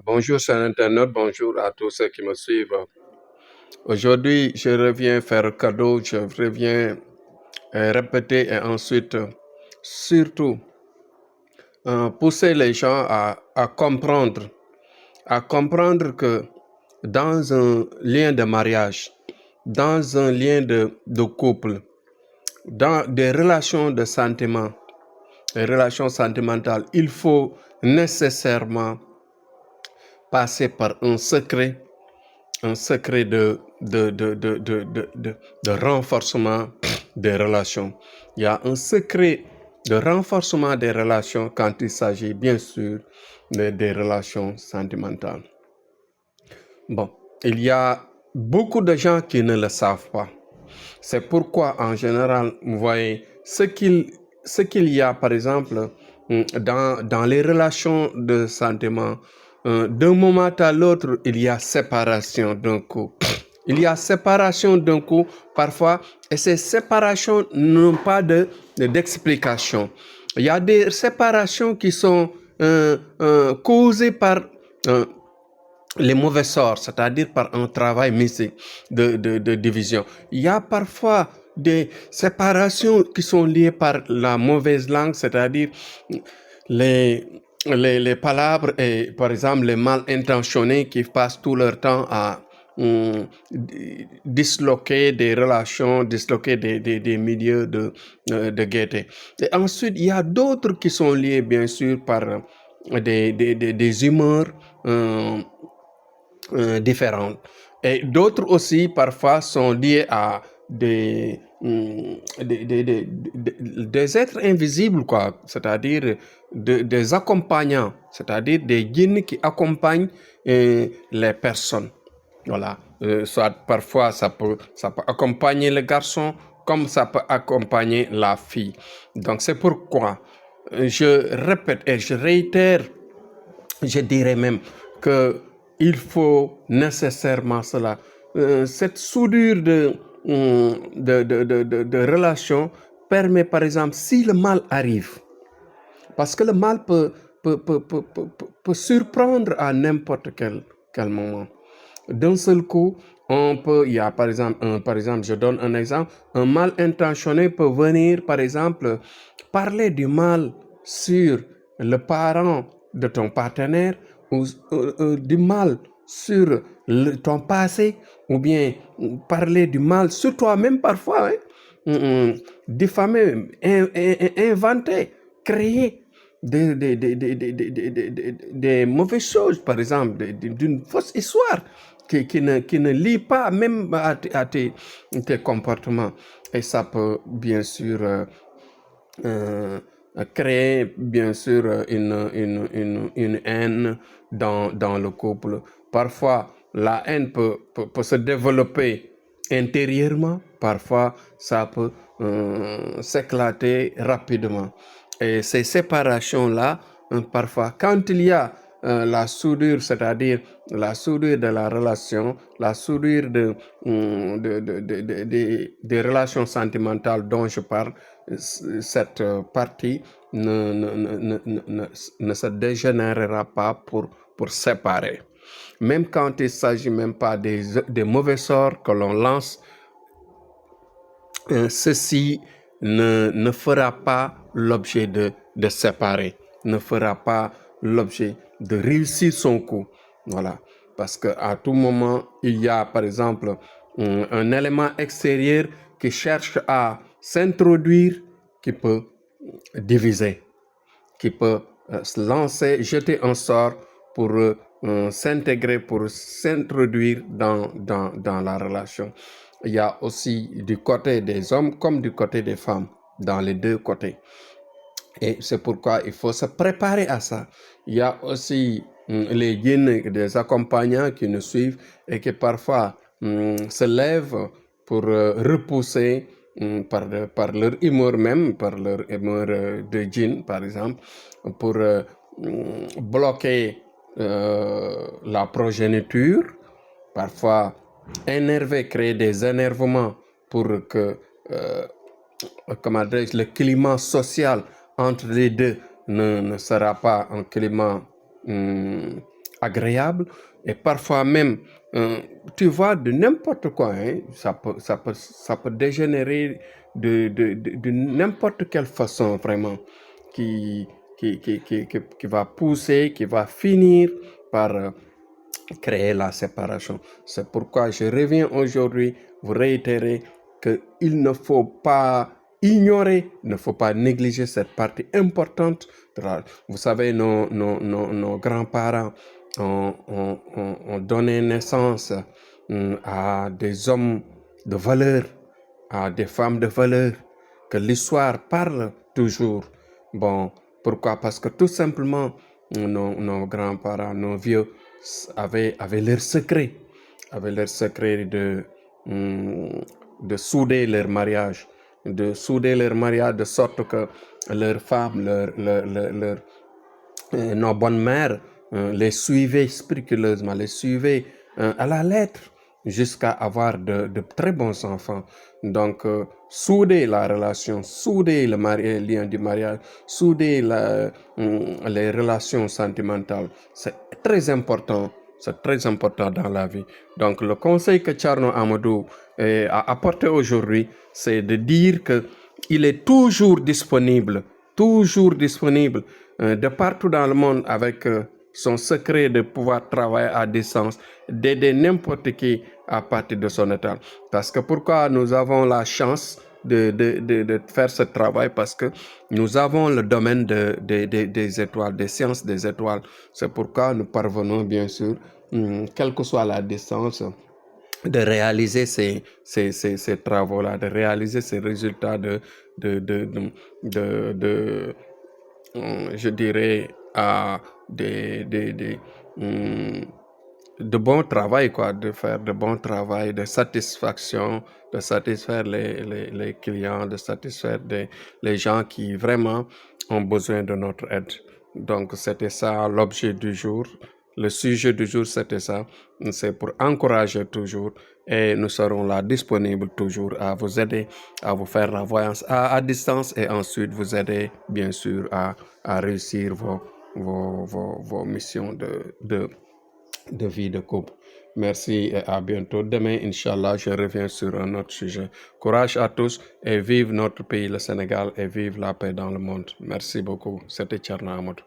Bonjour, chers internautes, bonjour à tous ceux qui me suivent. Aujourd'hui, je reviens faire cadeau, je reviens répéter et ensuite, surtout, pousser les gens à comprendre que dans un lien de mariage, dans un lien de couple, dans des relations de sentiments, des relations sentimentales, il faut nécessairement passer par un secret de renforcement des relations. Il y a un secret de renforcement des relations quand il s'agit bien sûr des relations sentimentales. Bon, il y a beaucoup de gens qui ne le savent pas. C'est pourquoi en général, vous voyez, ce qu'il y a par exemple dans les relations de sentiments, d'un moment à l'autre, il y a séparation d'un coup. Il y a séparation d'un coup, parfois, et ces séparations n'ont pas d'explication. Il y a des séparations qui sont causées par les mauvais sorts, c'est-à-dire par un travail mystique de division. Il y a parfois des séparations qui sont liées par la mauvaise langue, c'est-à-dire les palabres et, par exemple, les mal intentionnés qui passent tout leur temps à disloquer des relations, disloquer des milieux de gaieté. Et ensuite, il y a d'autres qui sont liés, bien sûr, par des humeurs différentes. Et d'autres aussi, parfois, sont liés à des êtres invisibles, quoi, c'est-à-dire des accompagnants, c'est-à-dire des djinns qui accompagnent les personnes. Voilà. Soit parfois, ça peut accompagner le garçon comme ça peut accompagner la fille. Donc, c'est pourquoi je répète et je réitère, je dirais même que il faut nécessairement cela. Cette soudure de relation permet, par exemple, si le mal arrive, parce que le mal peut surprendre à n'importe quel moment. D'un seul coup, il y a par exemple, je donne un exemple, un mal intentionné peut venir, par exemple, parler du mal sur le parent de ton partenaire ou du mal sur ton passé ou bien parler du mal sur toi-même parfois, diffamer, inventer, créer des mauvaises choses, par exemple, d'une fausse histoire qui ne lie pas même à tes comportements. Et ça peut bien sûr créer bien sûr une haine dans le couple. Parfois, la haine peut se développer intérieurement, parfois ça peut s'éclater rapidement. Et ces séparations-là, parfois, quand il y a la soudure, c'est-à-dire la soudure de la relation, la soudure des relations sentimentales dont je parle, cette partie ne se dégénérera pas pour séparer. Même quand il ne s'agit même pas des mauvais sorts que l'on lance, ceci ne fera pas l'objet de séparer, ne fera pas l'objet de réussir son coup. Voilà. Parce qu'à tout moment, il y a, par exemple, un élément extérieur qui cherche à s'introduire, qui peut diviser, qui peut se lancer, jeter un sort pour s'intégrer, pour s'introduire dans la relation. Il y a aussi du côté des hommes comme du côté des femmes, dans les deux côtés. Et c'est pourquoi il faut se préparer à ça. Il y a aussi les djinns, des accompagnants qui nous suivent et qui parfois se lèvent pour repousser par leur humeur même, par leur humeur de djinn par exemple, pour bloquer la progéniture, parfois énerver, créer des énervements pour que le climat social entre les deux ne sera pas un climat agréable et parfois même, tu vois, de n'importe quoi, hein, ça peut dégénérer de n'importe quelle façon vraiment qui, qui va pousser, qui va finir par créer la séparation. C'est pourquoi je reviens aujourd'hui vous réitérer qu'il ne faut pas ignorer, il ne faut pas négliger cette partie importante. Vous savez, nos grands-parents ont donné naissance à des hommes de valeur, à des femmes de valeur, que l'histoire parle toujours. Bon, pourquoi? Parce que tout simplement, nos grands-parents, nos vieux avaient leur secret, de souder leur mariage, de sorte que leurs femmes, nos bonnes mères les suivaient scrupuleusement, les suivaient à la lettre jusqu'à avoir de très bons enfants. Donc, souder la relation, souder le lien du mariage, souder les relations sentimentales, c'est très important. C'est très important dans la vie. Donc, le conseil que Thierno Amadou a apporté aujourd'hui, c'est de dire qu'il est toujours disponible de partout dans le monde avec son secret de pouvoir travailler à distance, d'aider n'importe qui à partir de son état. Parce que pourquoi nous avons la chance de faire ce travail? Parce que nous avons le domaine des étoiles, des sciences des étoiles. C'est pourquoi nous parvenons bien sûr, quelle que soit la distance, de réaliser ces travaux-là, de réaliser ces résultats je dirais, de bon travail, quoi, de faire de bon travail, de satisfaction, de satisfaire les clients, de satisfaire les gens qui vraiment ont besoin de notre aide. Donc, c'était ça l'objet du jour. Le sujet du jour, c'était ça. C'est pour encourager toujours et nous serons là disponibles toujours à vous aider, à vous faire la voyance à distance et ensuite vous aider, bien sûr, à réussir vos missions de vie de couple. Merci et à bientôt. Demain, Inch'Allah, je reviens sur un autre sujet. Courage à tous et vive notre pays, le Sénégal, et vive la paix dans le monde. Merci beaucoup. C'était Thierno Amadou.